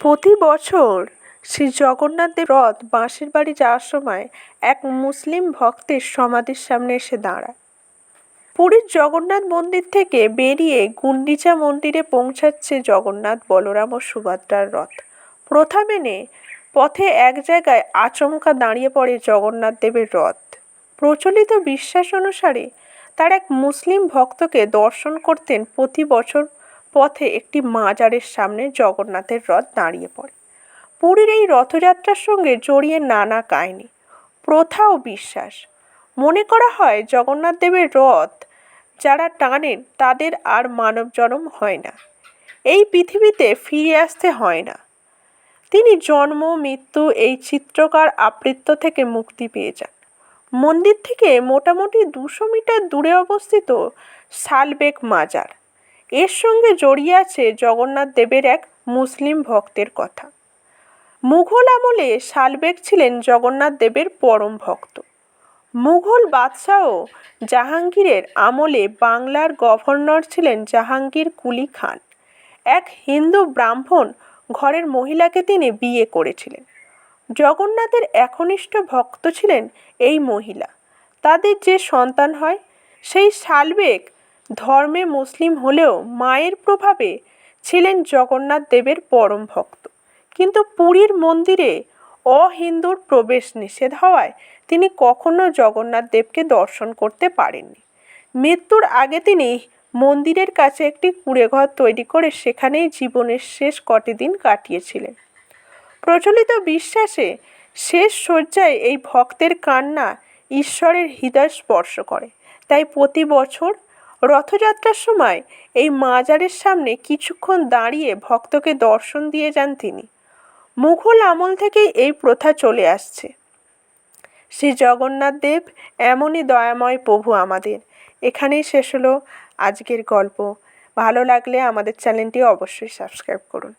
প্রতি বছর শ্রী জগন্নাথের রথ বাঁশের বাড়ি যাওয়ার সময় এক মুসলিম ভক্তের সমাধির সামনে এসে দাঁড়ায়। পুরীর জগন্নাথ মন্দির থেকে বেরিয়ে গুন্ডিচা মন্দিরে পৌঁছাচ্ছে জগন্নাথ, বলরাম ও সুভদ্রার রথ। প্রথা মেনে পথে এক জায়গায় আচমকা দাঁড়িয়ে পড়ে জগন্নাথ দেবের রথ। প্রচলিত বিশ্বাস অনুসারে তার এক মুসলিম ভক্তকে দর্শন করতেন প্রতি বছর পথে একটি মাজারের সামনে জগন্নাথের রথ দাঁড়িয়ে পড়ে। পুরীর এই রথযাত্রার সঙ্গে জড়িয়ে নানা কাহিনী, প্রথা ও বিশ্বাস। মনে করা হয় জগন্নাথ দেবের রথ যারা টানেন তাদের আর মানব জন্ম হয় না, এই পৃথিবীতে ফিরে আসতে হয় না। তিনি জন্ম মৃত্যু এই চিত্রকার আবৃত্ত থেকে মুক্তি পেয়ে যান। মন্দির থেকে মোটামুটি 200 মিটার দূরে অবস্থিত শালবেগ মাজার, এর সঙ্গে জড়িয়ে আছে জগন্নাথ দেবের এক মুসলিম ভক্তের কথা। মুঘল আমলে শালবেগ ছিলেন জগন্নাথ দেবের পরম ভক্ত। মুঘল বাদশাহ জাহাঙ্গীরের আমলে বাংলার গভর্নর ছিলেন জাহাঙ্গীর কুলি খান। এক হিন্দু ব্রাহ্মণ ঘরের মহিলাকে তিনি বিয়ে করেছিলেন। জগন্নাথের একনিষ্ঠ ভক্ত ছিলেন এই মহিলা। তাদের যে সন্তান হয়, সেই শালবেগ ধর্মে মুসলিম হলেও মায়ের প্রভাবে ছিলেন জগন্নাথ দেবের পরম ভক্ত। কিন্তু পুরীর মন্দিরে অহিন্দুর প্রবেশ নিষেধ হওয়ায় তিনি কখনো জগন্নাথ দেবকে দর্শন করতে পারেননি। মৃত্যুর আগে তিনি মন্দিরের কাছে একটি কুঁড়েঘর তৈরি করে সেখানেই জীবনের শেষ কটি দিন কাটিয়েছিলেন। প্রচলিত বিশ্বাসে শেষ শয্যায় এই ভক্তের কান্না ঈশ্বরের হৃদয় স্পর্শ করে। তাই প্রতি বছর রথযাত্রার সময় এই মাজারের সামনে কিছুক্ষণ দাঁড়িয়ে ভক্তকে দর্শন দিয়ে যান তিনি। মুঘল আমল থেকেই এই প্রথা চলে আসছে। শ্রী জগন্নাথ দেব এমনই দয়াময় প্রভু আমাদের। এখানেই শেষ হলো আজকের গল্প। ভালো লাগলে আমাদের চ্যানেলটি অবশ্যই সাবস্ক্রাইব করুন।